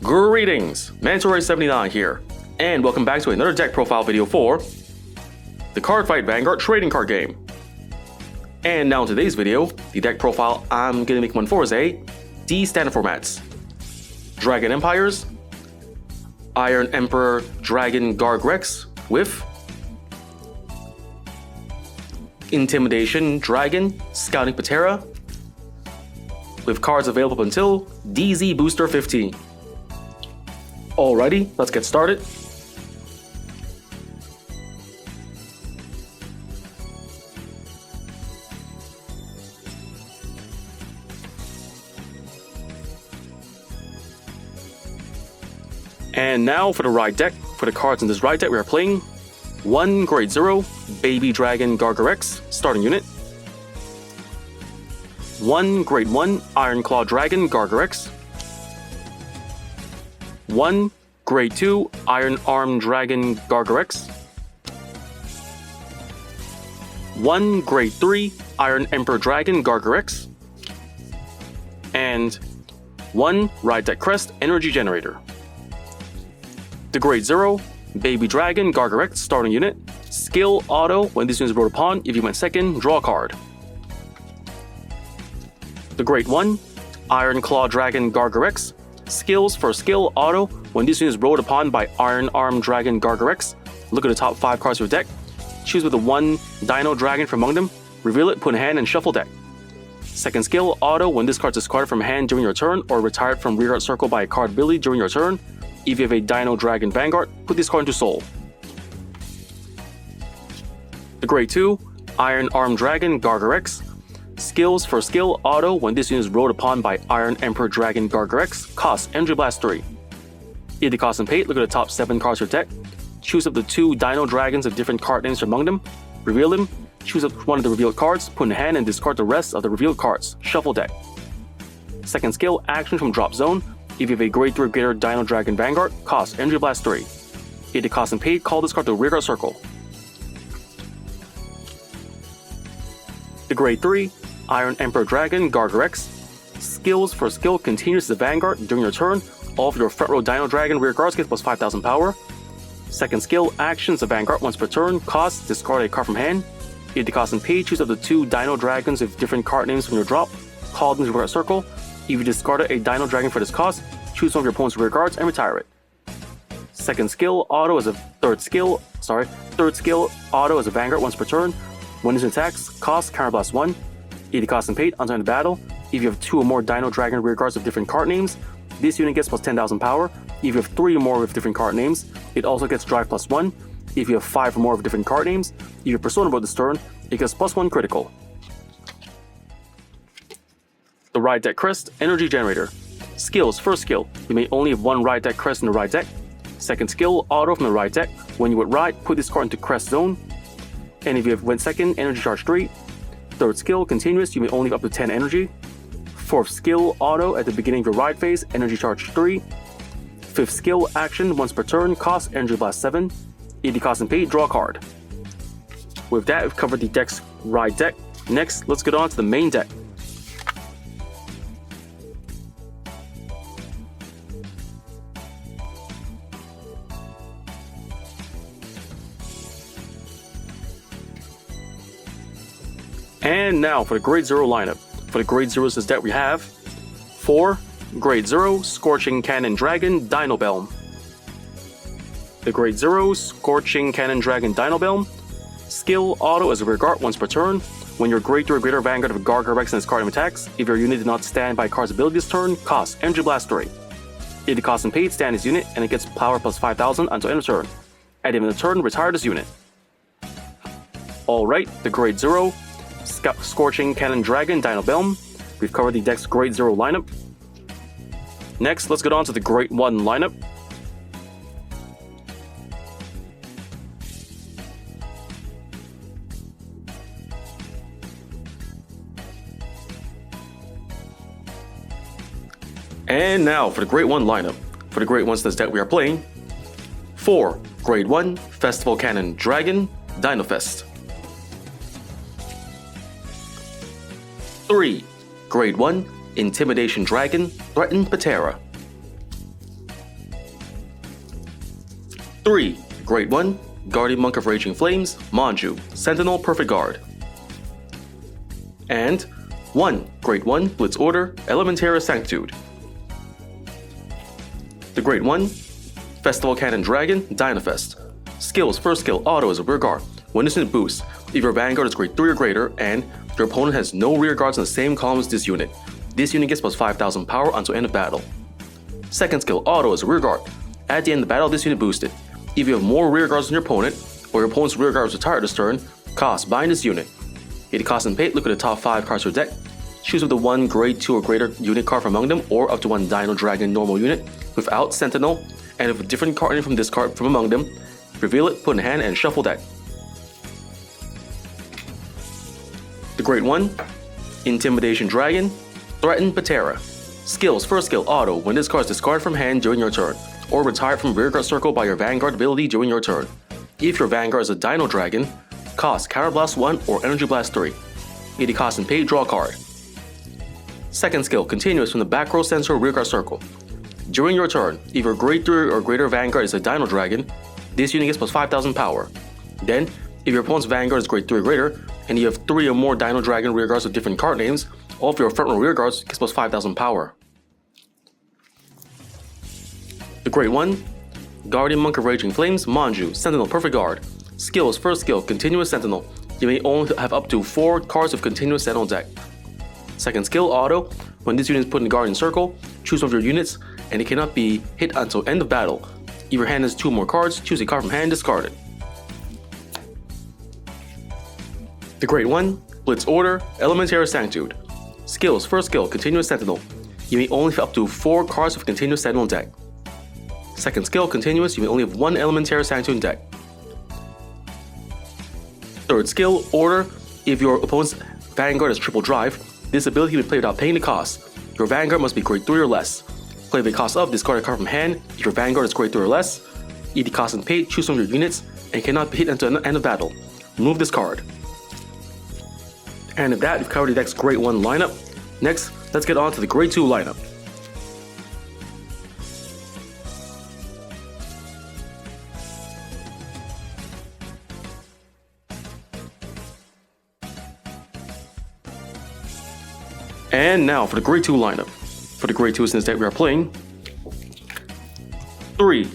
Greetings, Mantoray79 here, and welcome back to another deck profile video for the Cardfight Vanguard trading card game. And now in today's video, the deck profile I'm going to make one for is a D standard formats. Dragon Empires, Iron Emperor Dragon Gargurex with Intimidation Dragon Scouting Patera, with cards available until DZ-BT15. Alrighty, let's get started. And now for the ride deck. For the cards in this ride deck, we are playing 1 Grade 0 Baby Dragon Gargurex starting unit, 1 Grade 1 Iron Claw Dragon Gargurex, 1 Grade 2 Iron Arm Dragon Gargurex, 1 Grade 3 Iron Emperor Dragon Gargurex, and 1 Ride Deck Crest Energy Generator. The Grade 0 Baby Dragon Gargurex starting unit. Skill auto: when this unit is rolled upon, if you went second, draw a card. The Grade 1 Iron Claw Dragon Gargurex. Skills: for skill auto: when this unit is rolled upon by Iron Arm Dragon Gargurex, look at the top 5 cards of your deck. Choose with the 1 Dino Dragon from among them, reveal it, put in hand, and shuffle deck. Second skill auto: when this card is discarded from hand during your turn or retired from rearguard circle by a card ability during your turn, if you have a Dino Dragon Vanguard, put this card into Soul. The Grade 2 Iron Arm Dragon Gargurex. Skills: for skill auto: when this unit is rolled upon by Iron Emperor Dragon Gargurex, cost Energy Blast 3. If the cost and pay, look at the top 7 cards of your deck. Choose up the 2 Dino Dragons of different card names from among them, reveal them, choose up one of the revealed cards, put in hand, and discard the rest of the revealed cards. Shuffle deck. Second skill, action from Drop Zone: if you have a Grade 3 or greater Dino Dragon Vanguard, cost Energy Blast 3. If the cost and paid, call this card to rearguard circle. The Grade 3 Iron Emperor Dragon Gargurex. Skills: for skill continues the Vanguard during your turn. All of your front row Dino Dragon rear guards get plus 5,000 power. Second skill, actions the Vanguard once per turn. Cost: discard a card from hand. If the cost and pay, choose up the 2 Dino Dragons with different card names from your drop. Call them to rearguard circle. If you discarded a Dino Dragon for this cost, choose one of your opponent's rear guards and retire it. Second skill auto as a third skill auto as a Vanguard once per turn. When this attacks, cost counterblast 1. If the cost and paid, until the battle, if you have 2 or more Dino Dragon rear guards of different card names, this unit gets plus 10,000 power. If you have 3 or more with different card names, it also gets drive plus 1. If you have 5 or more with different card names, if you have Persona Board this turn, it gets plus 1 critical. The Ride Deck Crest Energy Generator. Skills: first skill, you may only have 1 Ride Deck Crest in the Ride Deck. Second skill, auto from the Ride Deck: when you would ride, put this card into Crest Zone. And if you have went second, energy charge 3. Third skill, continuous, you may only have up to 10 energy. Fourth skill, auto, at the beginning of your ride phase, energy charge 3. Fifth skill, action, once per turn, cost Energy Blast 7. If the cost and pay, draw a card. With that, we've covered the deck's ride deck. Next, let's get on to the main deck. And now for the Grade 0 lineup. For the Grade 0s this deck we have 4 Grade 0 Scorching Cannon Dragon Dino Belm. The Grade 0 Scorching Cannon Dragon Dino Belm. Skill auto as a rear guard once per turn. When your Grade 3 or greater Vanguard of Gargurex and its card attacks, if your unit did not stand by a card's ability this turn, cost Energy Blast 3. If the cost and paid, stand this unit and it gets power plus 5,000 until end of turn. At the end of the turn, retire this unit. Alright, the Grade 0 Scorching Cannon Dragon Dino Belm. We've covered the deck's Grade 0 lineup. Next, let's get on to the Grade 1 lineup. And now for the Grade 1 lineup. For the Grade 1s this deck we are playing 4 Grade 1 Festival Cannon Dragon Dino Fest. 3 Grade 1 Intimidation Dragon Threatenptera. 3. Grade 1, Guardian Monk of Raging Flames, Manju, Sentinel, Perfect Guard. And 1. Grade 1, Blitz Order, Elementary Sanctitude. The Grade 1, Festival Cannon Dragon, Dynafest. Skills, first skill, auto as a rear guard. When this unit boosts, if your Vanguard is grade 3 or greater and your opponent has no rear guards in the same column as this unit gets plus 5,000 power until end of battle. Second skill, auto as a rear guard. At the end of the battle, this unit boosted. If you have more rear guards than your opponent, or your opponent's rear guard is retired this turn, cost, bind this unit. Hit the cost and pay, look at the top 5 cards of your deck. Choose with the 1 grade 2 or greater unit card from among them, or up to 1 Dino Dragon normal unit without Sentinel, and with a different card from this card from among them. Reveal it, put in hand, and shuffle deck. The Grade 1, Intimidation Dragon, Threatenptera. Skills, first skill, auto. When this card is discarded from hand during your turn, or retired from rear guard circle by your Vanguard ability during your turn. If your Vanguard is a Dino Dragon, cost Counter Blast 1 or Energy Blast 3. Hit the cost and pay, draw a card. Second skill, continuous from the back row center rear guard circle. During your turn, if your grade 3 or greater Vanguard is a Dino Dragon, this unit gets plus 5,000 power. Then, if your opponent's Vanguard is grade 3 or greater, and you have 3 or more Dino Dragon rear guards with different card names, all of your front row rear guards gets plus 5,000 power. The Grade 1, Guardian Monk of Raging Flames, Manju, Sentinel, Perfect Guard. Skills, first skill, Continuous Sentinel. You may only have up to 4 cards of Continuous Sentinel deck. Second skill, auto. When this unit is put in the Guardian Circle, choose one of your units, and it cannot be hit until end of battle. If your hand has 2 more cards, choose a card from hand, discard it. The Grade 1, Blitz Order, Elementary Sanctitude. Skills, first skill, Continuous Sentinel. You may only have up to 4 cards of Continuous Sentinel deck. Second skill, Continuous, you may only have 1 Elementary Sanctitude deck. Third skill, Order. If your opponent's Vanguard is triple drive, this ability can be played without paying the cost. Your Vanguard must be grade 3 or less. Play the cost of, discard a card from hand. If your Vanguard is grade 3 or less, eat the cost and pay, choose one of your units, and cannot be hit until the end of battle. Remove this card. And with that, we've covered the deck's Grade 1 lineup. Next, let's get on to the Grade 2 lineup. And now for the Grade 2 lineup. For the Grade 2 instance deck we are playing 3.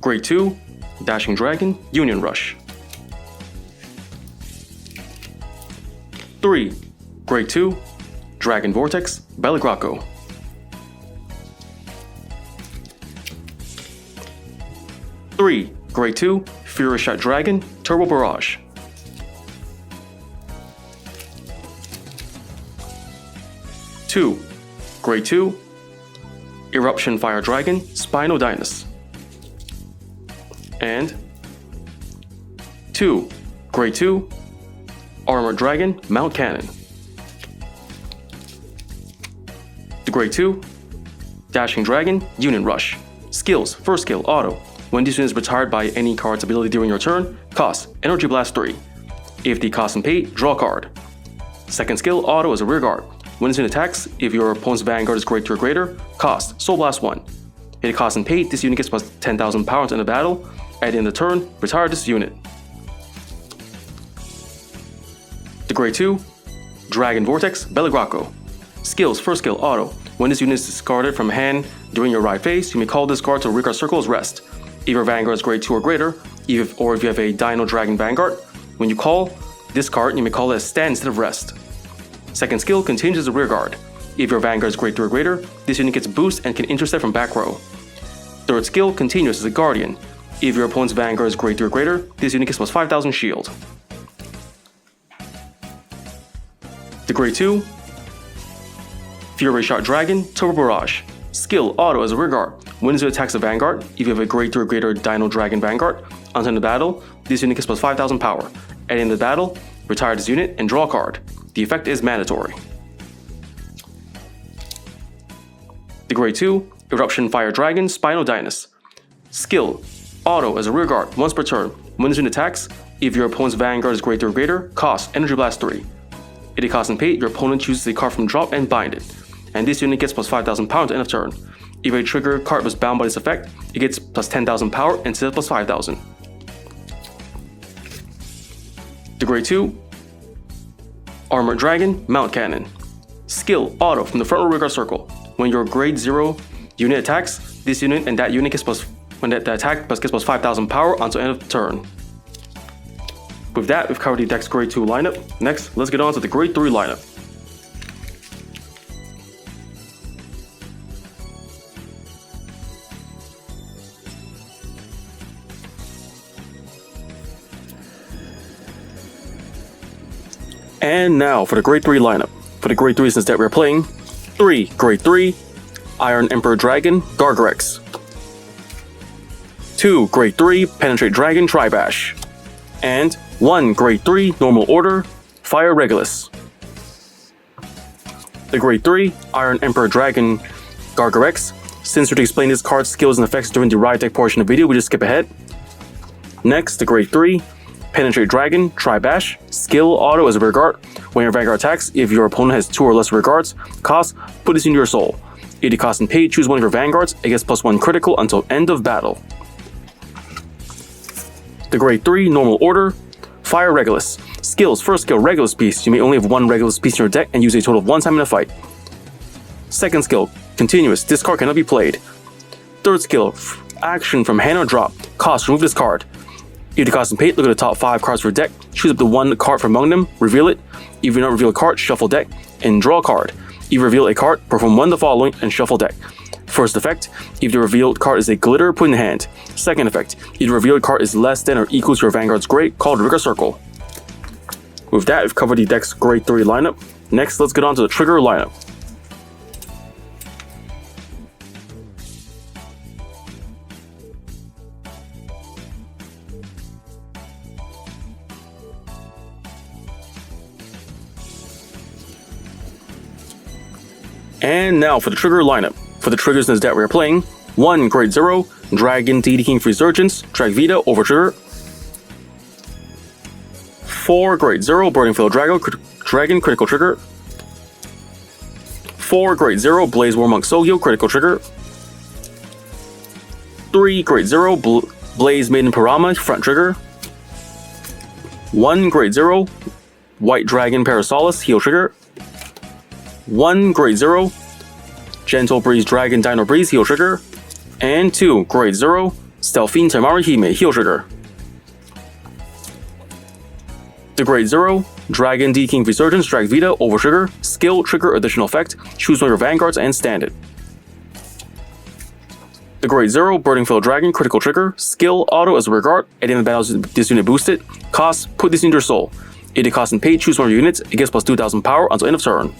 Grade 2, Dashing Dragon, Union Rush. 3. Grade 2, Dragon Vortex, Belligraco. 3. Grade 2, Fury Shot Dragon, Turbo Barrage. 2. Grade 2, Eruption Fire Dragon, Spinodynus. And 2. Grade 2, Armored Dragon, Mount Cannon. The Grade 2, Dashing Dragon, Union Rush. Skills, first skill, auto. When this unit is retired by any card's ability during your turn, cost, Energy Blast 3. If the cost and pay, draw a card. Second skill, auto as a rear guard. When this unit attacks, if your opponent's Vanguard is grade 2 or greater, cost, Soul Blast 1. Hit a cost and pay, this unit gets plus 10,000 power in the battle. At the end of the turn, retire this unit. The Grade 2, Dragon Vortex, Belligraco. Skills, first skill, auto. When this unit is discarded from hand during your ride phase, you may call this card to rear guard circle as rest. If your Vanguard is grade 2 or greater, or if you have a Dino Dragon Vanguard, when you call this card, you may call it as stand instead of rest. Second skill, continues as a rear guard. If your Vanguard is grade 3 or greater, this unit gets a boost and can intercept from back row. Third skill, continues as a Guardian. If your opponent's Vanguard is grade 3 or greater, this unit gets plus 5,000 shield. The Grade 2, Fury Shot Dragon, Turbo Barrage. Skill, auto as a rear guard. When this unit attacks a Vanguard, if you have a grade 3 or greater Dino Dragon Vanguard, until the battle, this unit gets plus 5,000 power. At the end of the battle, retire this unit and draw a card. The effect is mandatory. The Grade 2, Eruption Fire Dragon, Spinodynus. Skill, auto as a rear guard, once per turn. When this unit attacks, if your opponent's Vanguard is grade 3 or greater, cost, Energy Blast 3. If it costs and pay, your opponent chooses a card from drop and bind it. And this unit gets plus 5,000 power to end of turn. If a trigger card was bound by this effect, it gets plus 10,000 power instead of plus 5,000. The Grade 2 Armored Dragon Mount Cannon. Skill auto from the front row rearguard circle. When your Grade 0 unit attacks, this unit and that unit gets plus when the attack gets plus 5,000 power until end of turn. With that, we've covered the deck's Grade 2 lineup. Next, let's get on to the Grade 3 lineup. And now for the Grade 3 lineup. For the Grade 3 since that we're playing 3 Grade 3 Iron Emperor Dragon Gargurex, 2 Grade 3 Penetrate Dragon Tribash, and 1 Grade 3 Normal Order Fire Regulus. The Grade 3 Iron Emperor Dragon Gargurex. Since we're to explain this card's skills and effects during the Riot deck portion of the video, we just skip ahead. Next, the Grade 3 Penetrate Dragon Tribash. Skill auto as a rearguard. When your Vanguard attacks, if your opponent has 2 or less rearguards, cost, put this into your soul. If the cost and pay, choose one of your Vanguards. It gets +1 critical until end of battle. The Grade 3 Normal Order Fire Regulus. Skills. First skill, Regulus piece. You may only have 1 Regulus piece in your deck and use a total of 1 time in a fight. Second skill, Continuous. This card cannot be played. Third skill, action from hand or drop. Cost, remove this card. If the cost and pay, look at the top 5 cards of your deck, choose up the 1 card from among them, reveal it. If you do not reveal a card, shuffle deck, and draw a card. If you reveal a card, perform one of the following and shuffle deck. First effect, if the revealed card is a glitter, put in the hand. Second effect, if the revealed card is less than or equal to your Vanguard's grade, call the Rigor Circle. With that, we've covered the deck's Grade 3 lineup. Next, let's get on to the trigger lineup. And now for the trigger lineup. For the triggers in this deck we are playing, 1 Grade 0 Dragon DZ-BT15 Resurgence, drag Vita over trigger. 4 Grade 0 Burning Field Dragon critical trigger. 4 Grade 0 Blaze Warmonk Sogyo critical trigger. 3 Grade 0 Blaze Maiden Parama front trigger. 1 Grade 0 White Dragon Parasolis heal trigger. 1 Grade 0 Gentle Breeze Dragon Dino Breeze heal trigger, and 2 Grade 0 Stealthine Tamari Hime heal trigger. The Grade 0 Dragon D-King Resurgence drag Vita over trigger, skill trigger additional effect, choose one of your Vanguards and stand it. The Grade 0 Burning Field Dragon critical trigger, skill auto as a rearguard, at the end of battle this unit boosted, cost, put this into your soul. If the cost and pay, choose one of your units, it gets plus 2,000 power until end of turn.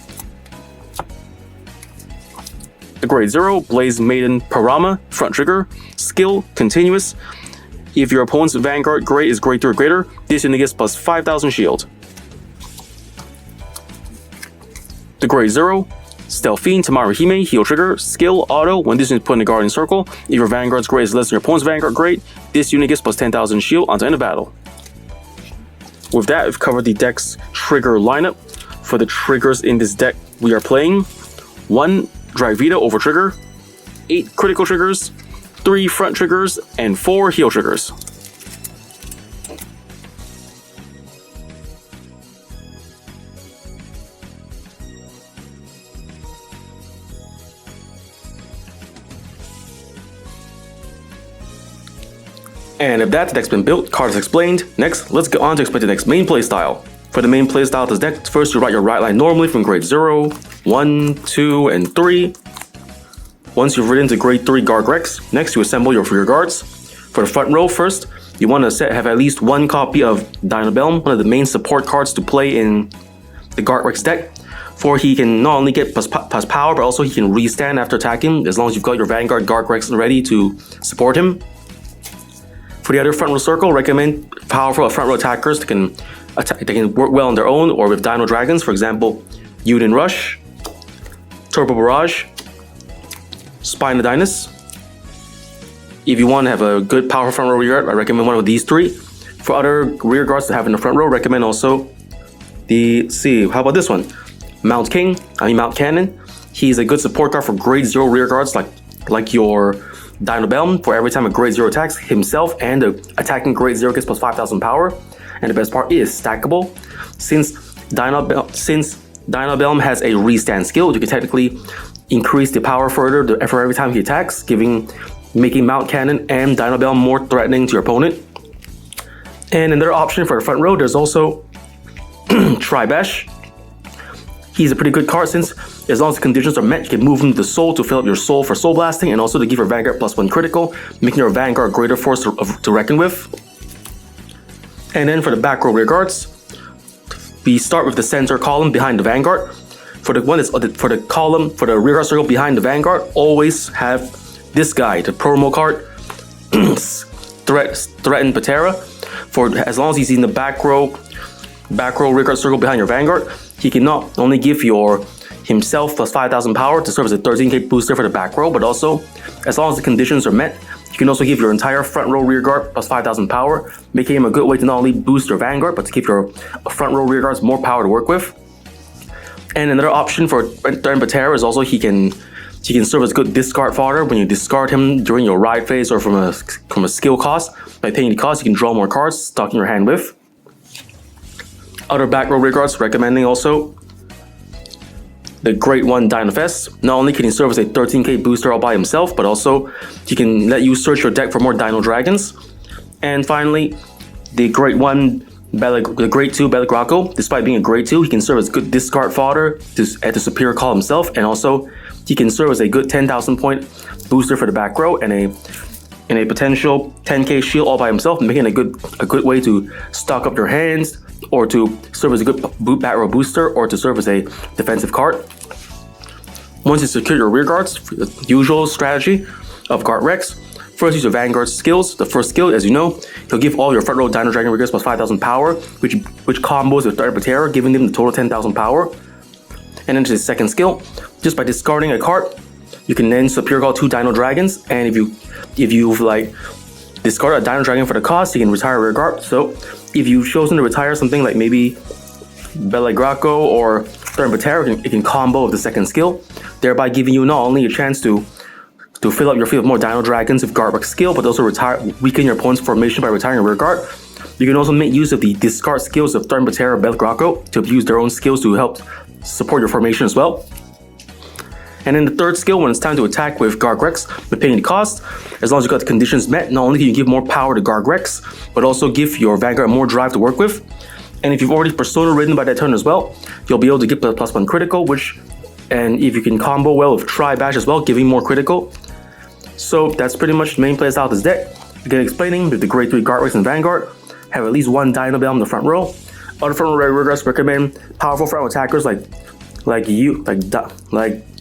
The Grade 0 Blaze Maiden Parama front trigger, skill continuous. If your opponent's Vanguard grade is Grade 3 or greater, this unit gets plus 5,000 shield. The Grade 0 Stealthine Tamari Hime heal trigger, skill auto. When this unit is put in the Guardian Circle, if your Vanguard's grade is less than your opponent's Vanguard grade, this unit gets plus 10,000 shield until end of battle. With that, we've covered the deck's trigger lineup. For the triggers in this deck we are playing, 1 Drag Vita over trigger, 8 critical triggers, 3 front triggers, and 4 heal triggers. And if that deck's been built, card is explained, next let's go on to explain the deck's main playstyle. For the main playstyle of this deck, first you write your right line normally from Grade 0, 1, 2, and 3. Once you've written to Grade 3 Gargurex, next you assemble your rear guards. For the front row first, you want to have at least 1 copy of Dinobelm, one of the main support cards to play in the Gargurex deck. For he can not only get plus power, but also he can restand after attacking, as long as you've got your Vanguard Gargurex ready to support him. For the other front row circle, recommend powerful front row attackers that can work well on their own or with Dino Dragons, for example, Yuden Rush, Turbo Barrage, Spinodinus. If you want to have a good powerful front row rear guard, I recommend one of these 3. For other rear guards to have in the front row, recommend also how about this one? Mount Cannon. He's a good support card for Grade 0 rear guards like like your Dino Belm for every time a grade 0 attacks himself, and the attacking grade 0 gets plus 5,000 power. And the best part is stackable. Since Dino Belm has a restand skill, you can technically increase the power further for every time he attacks, making Mount Cannon and Dino Belm more threatening to your opponent. And another option for the front row, there's also Tribash. He's a pretty good card since as long as the conditions are met, you can move him to Soul to fill up your Soul for Soul Blasting, and also to give your Vanguard +1 critical, making your Vanguard a greater force to reckon with. And then for the back row rear guards, we start with the center column behind the Vanguard. For the rear guard circle behind the Vanguard, always have this guy, the promo card, Threatenptera. For as long as he's in the back row rear guard circle behind your Vanguard, he can not only give himself plus 5,000 power to serve as a 13k booster for the back row, but also, as long as the conditions are met, you can also give your entire front row rear guard plus 5,000 power, making him a good way to not only boost your Vanguard, but to give your front row rear guards more power to work with. And another option for Threatenptera is also he can serve as good discard fodder when you discard him during your ride phase or from a skill cost. By paying the cost, you can draw more cards, stock in your hand with. Other back row rear guards recommending also the Great One Dinofest. Not only can he serve as a 13k booster all by himself, but also he can let you search your deck for more Dino Dragons. And finally, the Great 2 Belligraco. Despite being a Grade 2, he can serve as good discard fodder at the superior call himself, and also he can serve as a good 10,000 point booster for the back row and a potential 10k shield all by himself, making it a good way to stock up your hands, or to serve as a good back row booster, or to serve as a defensive card. Once you secure your rear guards, the usual strategy of Gargurex, first use your Vanguard skills. The first skill, as you know, he'll give all your front row Dino Dragon rear guards plus 5,000 power, which combos with Threatenptera, giving them the total 10,000 power. And then to the second skill, just by discarding a card, you can then superior call 2 Dino Dragons, and if you've like discard a Dino Dragon for the cost, you can retire a rear guard. So if you've chosen to retire something like maybe Belligraco or Threatenptera, it can combo with the second skill, thereby giving you not only a chance to fill up your field with more Dino Dragons with Gargurex skill, but also weaken your opponent's formation by retiring a rear guard. You can also make use of the discard skills of Threatenptera or Belligraco to use their own skills to help support your formation as well. And then the third skill, when it's time to attack with Gargurex, with paying the cost, as long as you got the conditions met, not only can you give more power to Gargurex, but also give your Vanguard more drive to work with. And if you've already Persona ridden by that turn as well, you'll be able to get the +1 critical, and if you can combo well with Tribash as well, giving more critical. So that's pretty much the main playstyle of this deck. Again, explaining that the Grade 3 Gargurex and Vanguard have at least one Dino Belm in the front row. Other front row rear guards recommend powerful front row attackers like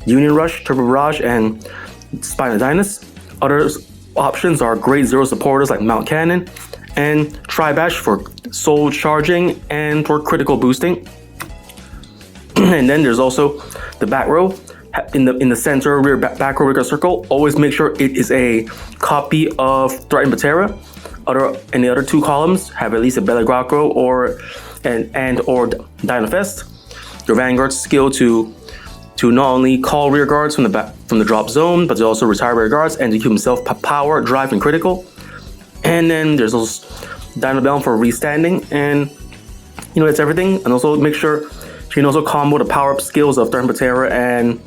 Union Rush, Turbo Barrage, and Spinodinus. Other options are Grade 0 supporters like Mount Cannon and Tribash for soul charging and for critical boosting. And then there's also the back row. In the center back row rear guard circle, always make sure it is a copy of Threatenptera. And the other two columns have at least a Belligraco or Dinofest. Your Vanguard skill to not only call rear guards from the drop zone, but to also retire rear guards and to give himself power, drive, and critical. And then there's also Dino Belm for restanding, and that's everything. And also make sure you can also combo the power up skills of Threatenptera and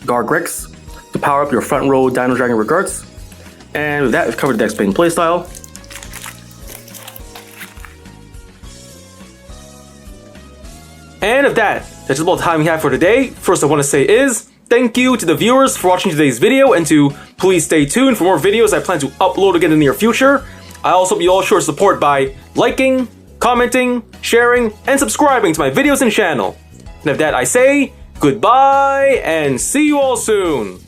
Gargurex to power up your front row Dino Dragon rear guards. And with that, we've covered the deck's main playstyle. And with that, that's about the time we have for today. First I want to say is, thank you to the viewers for watching today's video, and to please stay tuned for more videos I plan to upload again in the near future. I also hope you all show support by liking, commenting, sharing, and subscribing to my videos and channel. And with that I say, goodbye, and see you all soon!